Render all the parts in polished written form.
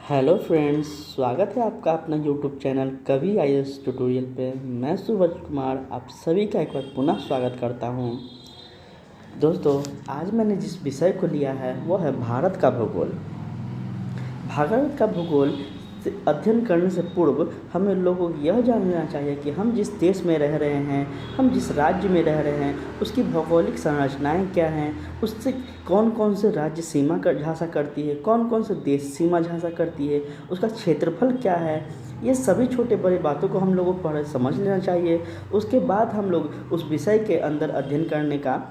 Hello friends, स्वागत है आपका अपना यूट्यूब चैनल कवि आईएएस ट्यूटोरियल पे। मैं सूरज कुमार आप सभी का एक बार पुनः स्वागत करता हूं। दोस्तों, आज मैंने जिस विषय को लिया है वो है भारत का भूगोल। भारत का भूगोल से अध्ययन करने से पूर्व हमें लोगों को यह जान लेना चाहिए कि हम जिस देश में रह रहे हैं, हम जिस राज्य में रह रहे हैं, उसकी भौगोलिक संरचनाएं क्या हैं, उससे कौन कौन से राज्य सीमा कर झांसा करती है, कौन कौन से देश सीमा झांसा करती है, उसका क्षेत्रफल क्या है। ये सभी छोटे बड़े बातों को हम लोगों को पहले समझ लेना चाहिए। उसके बाद हम लोग उस विषय के अंदर अध्ययन करने का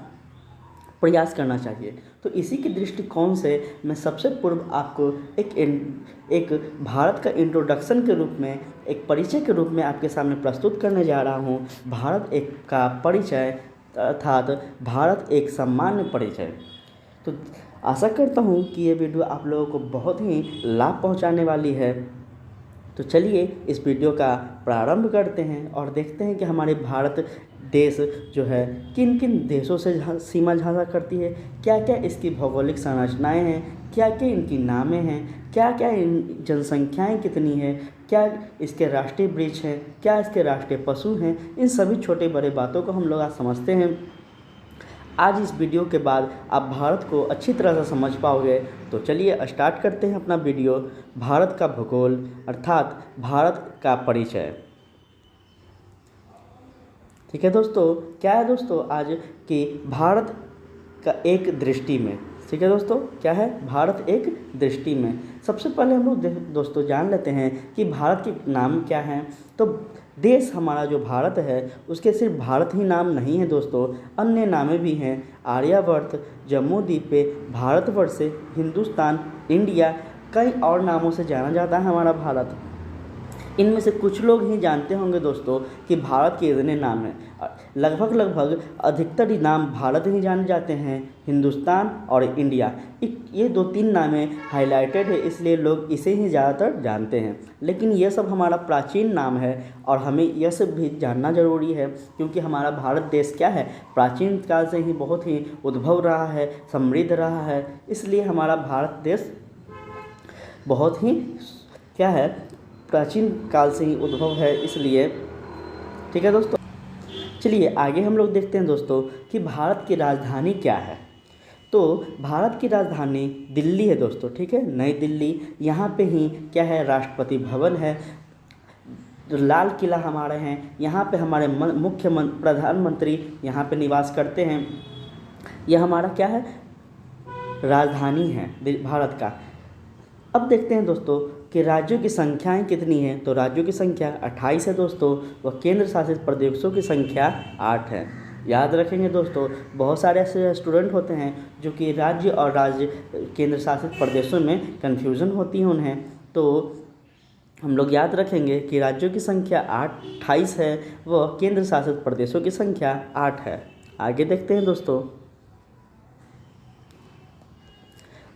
प्रयास करना चाहिए। तो इसी के दृष्टिकोण से मैं सबसे पूर्व आपको एक भारत का इंट्रोडक्शन के रूप में, एक परिचय के रूप में आपके सामने प्रस्तुत करने जा रहा हूँ। भारत एक का परिचय अर्थात भारत एक सामान्य परिचय। तो आशा करता हूँ कि ये वीडियो आप लोगों को बहुत ही लाभ पहुँचाने वाली है। तो चलिए इस वीडियो का प्रारंभ करते हैं और देखते हैं कि हमारे भारत देश जो है किन किन देशों से सीमा झांसा करती है, क्या क्या इसकी भौगोलिक संरचनाएं हैं, क्या क्या इनकी नामें हैं, क्या क्या इन जनसंख्याएं कितनी है, क्या इसके राष्ट्रीय वृक्ष हैं, क्या इसके राष्ट्रीय पशु हैं। इन सभी छोटे बड़े बातों को हम लोग आज समझते हैं। आज इस वीडियो के बाद आप भारत को अच्छी तरह से समझ पाओगे। तो चलिए स्टार्ट करते हैं अपना वीडियो। भारत का भूगोल अर्थात भारत का परिचय। ठीक है दोस्तों, क्या है दोस्तों आज कि भारत का एक दृष्टि में, ठीक है दोस्तों, क्या है भारत एक दृष्टि में। सबसे पहले हम लोग दोस्तों जान लेते हैं कि भारत के नाम क्या हैं। तो देश हमारा जो भारत है उसके सिर्फ भारत ही नाम नहीं है दोस्तों, अन्य नामें भी हैं। आर्यावर्त, जम्मूद्वीप, भारतवर्ष, हिंदुस्तान, इंडिया, कई और नामों से जाना जाता है हमारा भारत। इनमें से कुछ लोग ही जानते होंगे दोस्तों कि भारत के इतने नाम हैं। लगभग अधिकतर ही नाम भारत ही जाने जाते हैं, हिंदुस्तान और इंडिया। ये दो तीन नामें हाईलाइटेड है, इसलिए लोग इसे ही ज़्यादातर जानते हैं। लेकिन ये सब हमारा प्राचीन नाम है और हमें यह सब भी जानना ज़रूरी है, क्योंकि हमारा भारत देश क्या है, प्राचीन काल से ही बहुत ही उद्भव रहा है, समृद्ध रहा है। इसलिए हमारा भारत देश बहुत ही क्या है, प्राचीन काल से ही उद्भव है। इसलिए ठीक है दोस्तों, चलिए आगे हम लोग देखते हैं दोस्तों कि भारत की राजधानी क्या है। तो भारत की राजधानी दिल्ली है दोस्तों, ठीक है, नई दिल्ली। यहाँ पे ही क्या है, राष्ट्रपति भवन है, लाल किला हमारे हैं। यहाँ पे हमारे प्रधानमंत्री यहाँ पे निवास करते हैं। यह हमारा क्या है, राजधानी है भारत का। अब देखते हैं दोस्तों कि राज्यों की संख्याएं कितनी हैं। तो राज्यों की संख्या 28 है दोस्तों, व केंद्र शासित प्रदेशों की संख्या 8 है। याद रखेंगे दोस्तों, बहुत सारे ऐसे स्टूडेंट होते हैं जो कि राज्य और केंद्र शासित प्रदेशों में कन्फ्यूज़न होती है उन्हें। तो हम लोग याद रखेंगे कि राज्यों की संख्या 28 है व केंद्र शासित प्रदेशों की संख्या 8 है। आगे देखते हैं दोस्तों,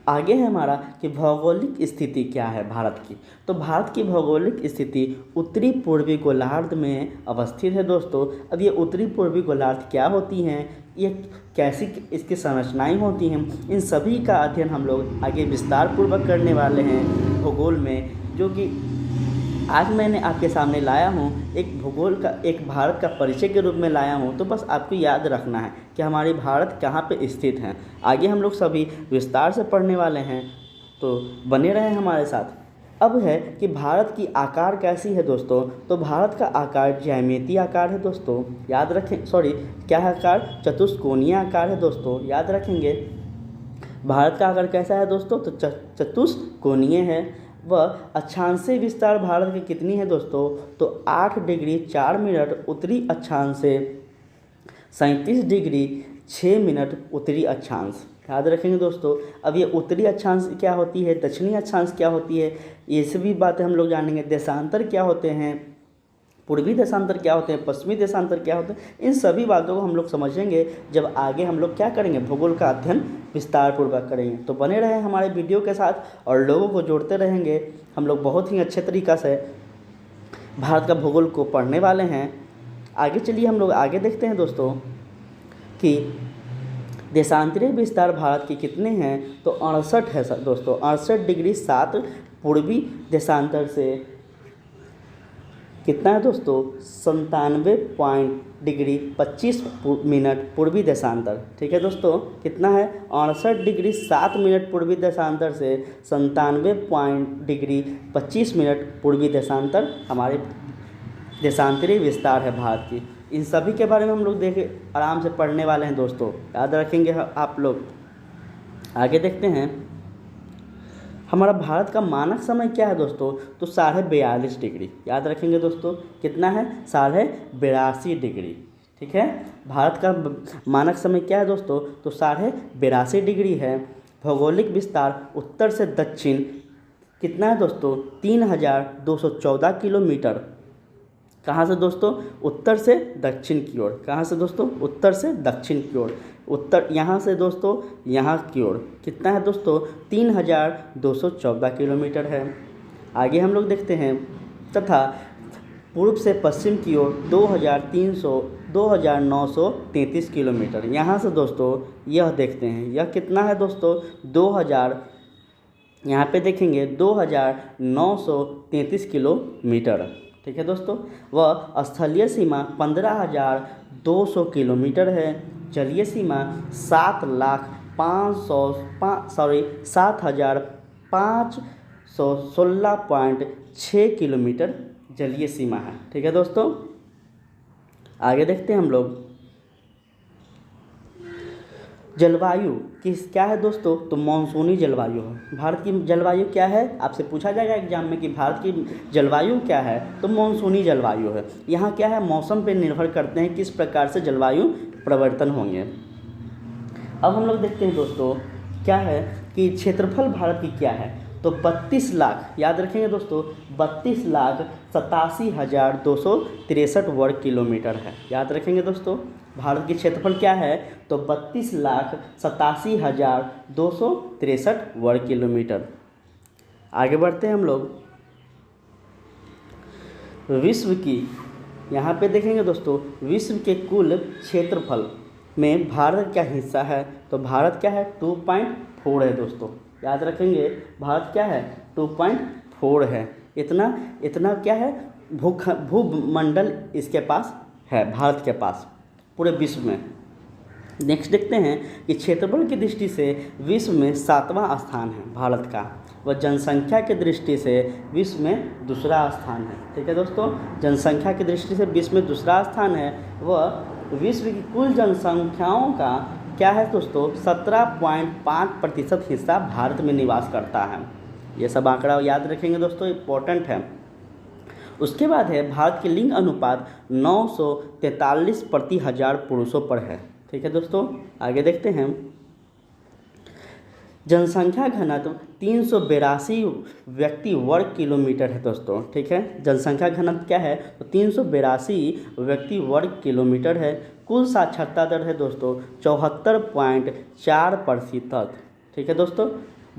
आगे है हमारा कि भौगोलिक स्थिति क्या है भारत की। तो भारत की भौगोलिक स्थिति उत्तरी पूर्वी गोलार्ध में अवस्थित है दोस्तों। अब ये उत्तरी पूर्वी गोलार्ध क्या होती हैं, ये कैसी इसकी संरचनाएं होती हैं, इन सभी का अध्ययन हम लोग आगे विस्तार पूर्वक करने वाले हैं भूगोल में। जो कि आज मैंने आपके सामने लाया हूँ एक भूगोल का, एक भारत का परिचय के रूप में लाया हूँ। तो बस आपको याद रखना है कि हमारी भारत कहाँ पे स्थित है। आगे हम लोग सभी विस्तार से पढ़ने वाले हैं, तो बने रहें हमारे साथ। अब है कि भारत की आकार कैसी है दोस्तों। तो भारत का आकार ज्यामितीय आकार है दोस्तों, याद रखें। क्या है आकार, चतुष्कोणीय आकार है दोस्तों, याद रखेंगे। भारत का आकार कैसा है दोस्तों, तो चतुष्कोणीय है। वह अक्षांशीय विस्तार भारत की कितनी है दोस्तों, तो 8 डिग्री 4 मिनट उत्तरी अक्षांश से 37 डिग्री 6 मिनट उत्तरी अक्षांश। याद रखेंगे दोस्तों। अब ये उत्तरी अक्षांश क्या होती है, दक्षिणी अक्षांश क्या होती है, ये सभी बातें हम लोग जानेंगे। देशांतर क्या होते हैं, पूर्वी देशांतर क्या होते हैं, पश्चिमी देशांतर क्या होते हैं, इन सभी बातों को हम लोग समझेंगे जब आगे हम लोग क्या करेंगे, भूगोल का अध्ययन विस्तार पूर्वक करेंगे। तो बने रहें हमारे वीडियो के साथ और लोगों को जोड़ते रहेंगे। हम लोग बहुत ही अच्छे तरीक़ा से भारत का भूगोल को पढ़ने वाले हैं। आगे चलिए हम लोग आगे देखते हैं दोस्तों कि देशांतरीय विस्तार भारत के कितने हैं। तो 68 है दोस्तों, 68 डिग्री 7 पूर्वी देशांतर से कितना है दोस्तों 97.25 पूर्वी देशांतर। ठीक है दोस्तों, कितना है 68°7' पूर्वी देशांतर से 97.25 पूर्वी देशांतर हमारे देशांतरीय विस्तार है भारत की। इन सभी के बारे में हम लोग देखे आराम से पढ़ने वाले हैं दोस्तों, याद रखेंगे आप लोग। आगे देखते हैं हमारा भारत का मानक समय क्या है दोस्तों, तो 42.5°। याद रखेंगे दोस्तों, कितना है 82.5°। ठीक है, भारत का मानक समय क्या है दोस्तों, तो 82.5° है। भौगोलिक विस्तार उत्तर से दक्षिण कितना है दोस्तों 3214 किलोमीटर। कहाँ से दोस्तों, उत्तर से दक्षिण की ओर। कहाँ से दोस्तों, उत्तर से दक्षिण की ओर। उत्तर यहाँ से दोस्तों यहाँ की ओर कितना है दोस्तों 3214 किलोमीटर है। आगे हम लोग देखते हैं तथा पूर्व से पश्चिम की ओर 2933 किलोमीटर। यहाँ से दोस्तों यह देखते हैं, यह कितना है दोस्तों 2000, यहाँ पे देखेंगे 2933 किलोमीटर। ठीक है दोस्तों, वह स्थलीय सीमा 15,200 किलोमीटर है। जलीय सीमा 7,516.6 किलोमीटर जलीय सीमा है। ठीक है दोस्तों, आगे देखते हैं हम लोग जलवायु किस क्या है दोस्तों, तो मानसूनी जलवायु है। भारत की जलवायु क्या है, आपसे पूछा जाएगा एग्जाम में कि भारत की जलवायु क्या है, तो मानसूनी जलवायु है। यहाँ क्या है, मौसम पर निर्भर करते हैं किस प्रकार से जलवायु परिवर्तन होंगे। अब हम लोग देखते हैं दोस्तों क्या है कि क्षेत्रफल भारत की क्या है, तो 32 लाख, याद रखेंगे दोस्तों 32,87,263 वर्ग किलोमीटर है। याद रखेंगे दोस्तों, भारत की क्षेत्रफल क्या है, तो 32,87,263 वर्ग किलोमीटर। आगे बढ़ते हैं हम लोग विश्व की, यहाँ पे देखेंगे दोस्तों विश्व के कुल क्षेत्रफल में भारत क्या हिस्सा है, तो भारत क्या है 2.4 है दोस्तों। याद रखेंगे भारत क्या है 2.4 है। इतना क्या है भूमंडल इसके पास है, भारत के पास पूरे विश्व में। नेक्स्ट देखते हैं कि क्षेत्रफल की दृष्टि से विश्व में 7वां स्थान है भारत का, वह जनसंख्या की दृष्टि से विश्व में दूसरा स्थान है। ठीक है दोस्तों, जनसंख्या की दृष्टि से विश्व में दूसरा स्थान है। वह विश्व की कुल जनसंख्याओं का क्या है दोस्तों 17.5% हिस्सा भारत में निवास करता है। ये सब आंकड़ा याद रखेंगे दोस्तों, इम्पोर्टेंट है। उसके बाद है भारत की लिंग अनुपात 943 प्रति हजार पुरुषों पर है। ठीक है दोस्तों, आगे देखते हैं जनसंख्या घनत्व 382 व्यक्ति वर्ग किलोमीटर है दोस्तों। ठीक है, जनसंख्या घनत्व क्या है, तो 382 व्यक्ति वर्ग किलोमीटर है। कुल साक्षरता दर है दोस्तों 74.4%। ठीक है दोस्तों,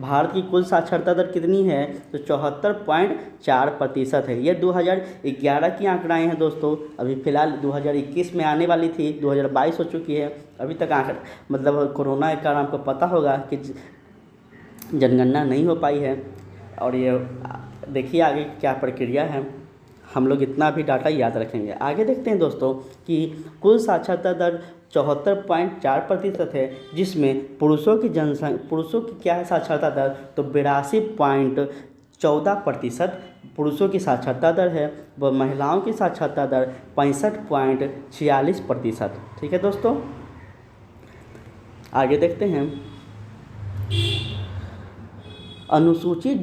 भारत की कुल साक्षरता दर कितनी है, तो 74.4% है। ये 2011 की आंकड़ाएँ हैं दोस्तों, अभी फ़िलहाल 2021 में आने वाली थी, 2022 हो चुकी है। अभी तक आंकड़ा मतलब कोरोना के कारण आपको पता होगा कि जनगणना नहीं हो पाई है। और ये देखिए आगे क्या प्रक्रिया है, हम लोग इतना भी डाटा याद रखेंगे। आगे देखते हैं दोस्तों कि कुल साक्षरता दर 74.4% है, जिसमें पुरुषों की क्या है साक्षरता दर, तो 82.14% पुरुषों की साक्षरता दर है। व महिलाओं की साक्षरता दर 65.46%। ठीक है दोस्तों, आगे देखते हैं अनुसूचित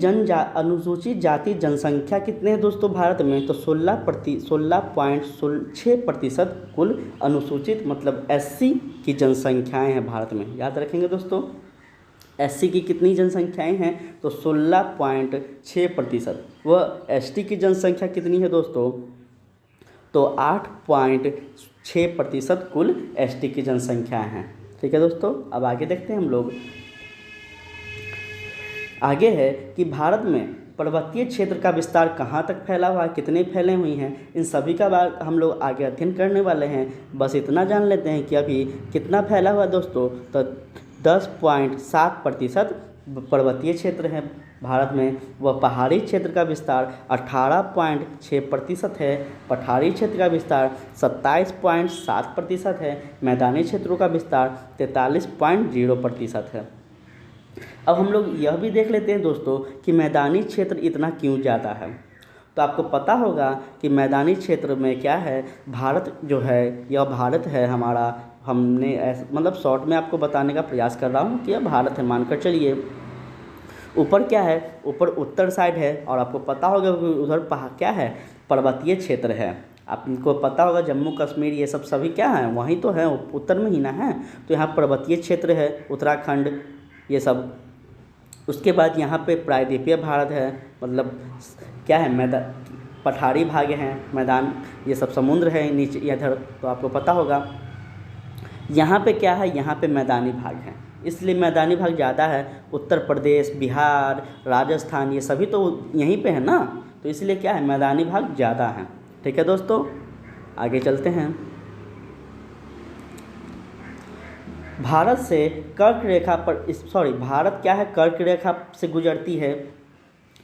जाति जनसंख्या कितने हैं दोस्तों भारत में, तो 16.6% कुल अनुसूचित मतलब एससी की जनसंख्याएं हैं भारत में। याद रखेंगे दोस्तों, एससी की कितनी जनसंख्याएं हैं, तो 16.6%। वह एसटी की जनसंख्या कितनी है दोस्तों, तो 8.6% कुल एसटी की जनसंख्याएं हैं। ठीक है दोस्तों, अब आगे देखते हैं हम लोग। आगे है कि भारत में पर्वतीय क्षेत्र का विस्तार कहाँ तक फैला हुआ है, कितने फैले हुई हैं, इन सभी का बात हम लोग आगे अध्ययन करने वाले हैं। बस इतना जान लेते हैं कि अभी कितना फैला हुआ है दोस्तों, तो 10.7% पर्वतीय क्षेत्र है भारत में वह पहाड़ी क्षेत्र का विस्तार 18.6% है, पठारी क्षेत्र का विस्तार 27.7% है, मैदानी क्षेत्रों का विस्तार 43.0% है। अब हम लोग यह भी देख लेते हैं दोस्तों कि मैदानी क्षेत्र इतना क्यों ज़्यादा है। तो आपको पता होगा कि मैदानी क्षेत्र में क्या है, भारत जो है यह भारत है हमारा, हमने मतलब शॉर्ट में आपको बताने का प्रयास कर रहा हूँ कि यह भारत है, मानकर चलिए। ऊपर क्या है, ऊपर उत्तर साइड है और आपको पता होगा कि उधर क्या है, पर्वतीय क्षेत्र है। आपको पता होगा जम्मू कश्मीर ये सब सभी क्या है, वहीं तो है, उत्तर में ही ना है। तो यहाँ पर्वतीय क्षेत्र है, उत्तराखंड ये सब। उसके बाद यहाँ पे प्रायद्वीपीय भारत है, मतलब क्या है, मैदान पठारी भाग हैं, मैदान ये सब समुद्र है नीचे इधर, तो आपको पता होगा। यहाँ पे क्या है, यहाँ पे मैदानी भाग हैं, इसलिए मैदानी भाग ज़्यादा है। उत्तर प्रदेश, बिहार, राजस्थान ये सभी तो यहीं पे है ना, तो इसलिए क्या है, मैदानी भाग ज़्यादा है। ठीक है दोस्तों, आगे चलते हैं। भारत से कर्क रेखा पर भारत क्या है, कर्क रेखा से गुजरती है।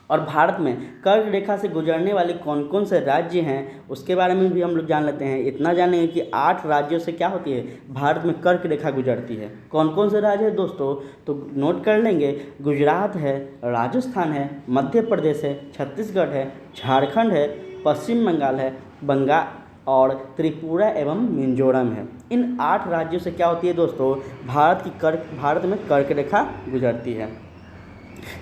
और भारत में कर्क रेखा से गुजरने वाले कौन कौन से राज्य हैं उसके बारे में भी हम लोग जान लेते हैं। इतना जानेंगे कि 8 राज्यों से क्या होती है, भारत में कर्क रेखा गुजरती है। कौन कौन से राज्य हैं दोस्तों, तो नोट कर लेंगे। गुजरात है, राजस्थान है, मध्य प्रदेश है, छत्तीसगढ़ है, झारखंड है, पश्चिम बंगाल है, और त्रिपुरा एवं मिजोरम है। इन 8 राज्यों से क्या होती है दोस्तों, भारत में कर्क रेखा गुजरती है।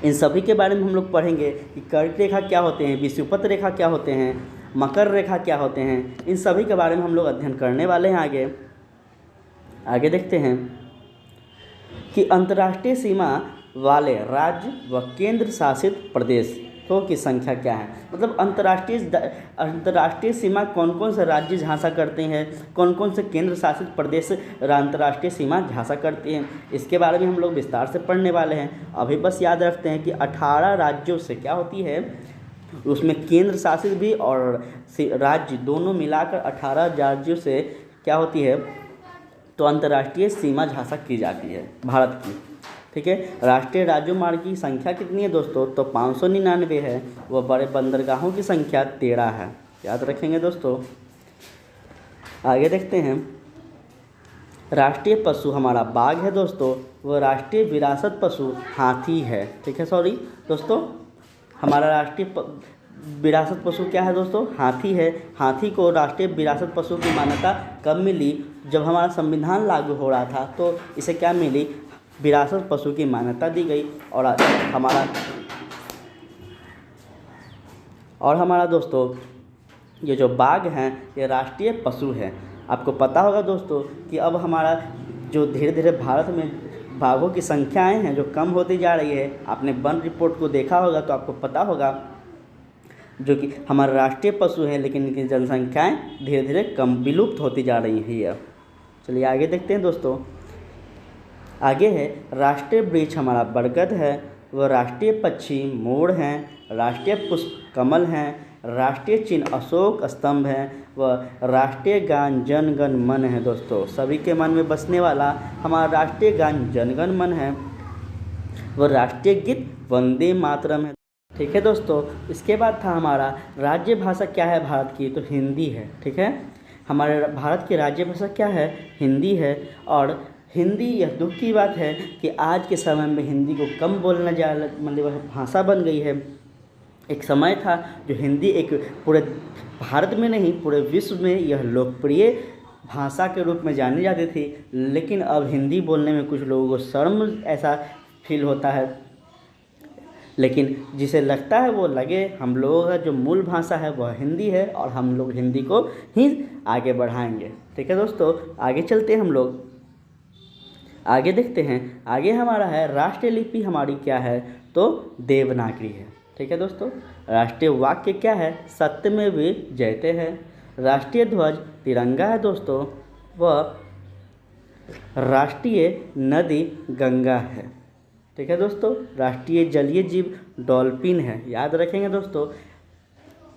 इन सभी के बारे में हम लोग पढ़ेंगे कि कर्क रेखा क्या होते हैं, विषुवत रेखा क्या होते हैं, मकर रेखा क्या होते हैं, इन सभी के बारे में हम लोग अध्ययन करने वाले हैं। आगे देखते हैं कि अंतर्राष्ट्रीय सीमा वाले राज्य व केंद्र शासित प्रदेशों की संख्या क्या है। मतलब अंतर्राष्ट्रीय सीमा कौन कौन से राज्य झांसा करते हैं, कौन कौन से केंद्र शासित प्रदेश अंतर्राष्ट्रीय सीमा झांसा करते हैं, इसके बारे में हम लोग विस्तार से पढ़ने वाले हैं। अभी बस याद रखते हैं कि 18 राज्यों से क्या होती है, उसमें केंद्र शासित भी और राज्य दोनों मिलाकर 18 राज्यों से क्या होती है, तो अंतर्राष्ट्रीय सीमा झांसा की जाती है भारत की। ठीक है, राष्ट्रीय राजमार्ग की संख्या कितनी है दोस्तों, तो 599 है। वह बड़े बंदरगाहों की संख्या 13 है, याद रखेंगे दोस्तों। आगे देखते हैं, राष्ट्रीय पशु हमारा बाघ है दोस्तों, वह राष्ट्रीय विरासत पशु हाथी है। ठीक है, सॉरी दोस्तों, हमारा राष्ट्रीय विरासत पशु क्या है दोस्तों, हाथी है। हाथी को राष्ट्रीय विरासत पशु की मान्यता कब मिली, जब हमारा संविधान लागू हो रहा था, तो इसे क्या मिली, विरासत पशु की मान्यता दी गई। और हमारा दोस्तों ये जो बाघ हैं ये राष्ट्रीय पशु है। आपको पता होगा दोस्तों कि अब हमारा जो धीरे धीरे भारत में बाघों की संख्याएं हैं जो कम होती जा रही है। आपने वन रिपोर्ट को देखा होगा तो आपको पता होगा, जो कि हमारा राष्ट्रीय पशु है लेकिन इनकी जनसंख्याएं धीरे धीरे कम विलुप्त होती जा रही है। चलिए आगे देखते हैं दोस्तों। आगे है राष्ट्रीय वृक्ष हमारा बरगद है, वह राष्ट्रीय पक्षी मोर हैं, राष्ट्रीय पुष्प कमल हैं, राष्ट्रीय चिन्ह अशोक स्तंभ है, वह राष्ट्रीय गान जन गण मन है। दोस्तों सभी के मन में बसने वाला हमारा राष्ट्रीय गान जन गण मन है, वह राष्ट्रीय गीत वंदे मातरम है। ठीक है दोस्तों, इसके बाद था हमारा राज्य भाषा क्या है भारत की, तो हिंदी है। ठीक है, हमारे भारत की राज्य भाषा क्या है, हिंदी है। और हिंदी, यह दुख की बात है कि आज के समय में हिंदी को कम बोलना जा मतलब भाषा बन गई है। एक समय था जो हिंदी एक पूरे भारत में नहीं पूरे विश्व में यह लोकप्रिय भाषा के रूप में जानी जाती थी, लेकिन अब हिंदी बोलने में कुछ लोगों को शर्म ऐसा फील होता है। लेकिन जिसे लगता है वो लगे, हम लोगों का जो मूल भाषा है वह हिंदी है और हम लोग हिंदी को ही आगे बढ़ाएंगे। ठीक है दोस्तों, आगे चलते हैं हम लोग, आगे देखते हैं। आगे हमारा है राष्ट्रीय लिपि हमारी क्या है, तो देवनागरी है। ठीक है दोस्तों, राष्ट्रीय वाक्य क्या है, सत्यमेव जयते है। राष्ट्रीय ध्वज तिरंगा है दोस्तों, वह राष्ट्रीय नदी गंगा है। ठीक है दोस्तों, राष्ट्रीय जलीय जीव डॉल्फिन है, याद रखेंगे दोस्तों।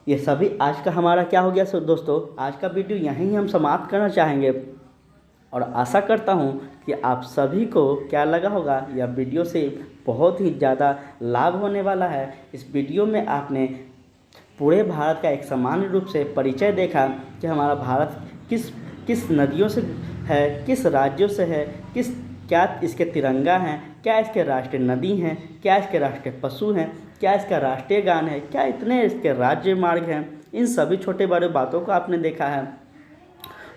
ये सभी आज का हमारा क्या हो गया दोस्तों, आज का वीडियो यहीं हम समाप्त करना चाहेंगे। और आशा करता हूँ कि आप सभी को क्या लगा होगा, यह वीडियो से बहुत ही ज़्यादा लाभ होने वाला है। इस वीडियो में आपने पूरे भारत का एक सामान्य रूप से परिचय देखा कि हमारा भारत किस किस नदियों से है, किस राज्यों से है, क्या इसके तिरंगा हैं, क्या इसके राष्ट्रीय नदी हैं, क्या इसके राष्ट्रीय पशु हैं, क्या इसका राष्ट्रीय गान है, क्या इतने इसके राज्य मार्ग हैं। इन सभी छोटे बड़े बातों को आपने देखा है।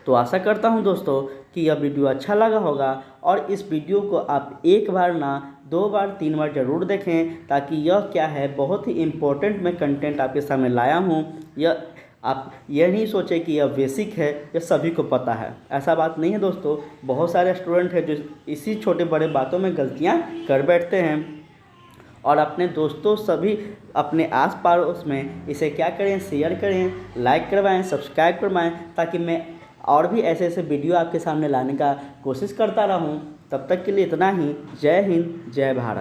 तो आशा करता हूं दोस्तों कि यह वीडियो अच्छा लगा होगा और इस वीडियो को आप एक बार ना 2 बार 3 बार ज़रूर देखें, ताकि यह क्या है बहुत ही इम्पोर्टेंट मैं कंटेंट आपके सामने लाया हूं। यह आप यह नहीं सोचें कि यह बेसिक है, यह सभी को पता है, ऐसा बात नहीं है दोस्तों। बहुत सारे स्टूडेंट हैं जो इसी छोटे बड़े बातों में गलतियां कर बैठते हैं और अपने दोस्तों सभी अपने आस पड़ोस में इसे क्या करें, शेयर करें, लाइक करवाएं, सब्सक्राइब करवाएं, ताकि मैं और भी ऐसे ऐसे वीडियो आपके सामने लाने का कोशिश करता रहूं। तब तक के लिए इतना ही। जय हिंद, जय भारत।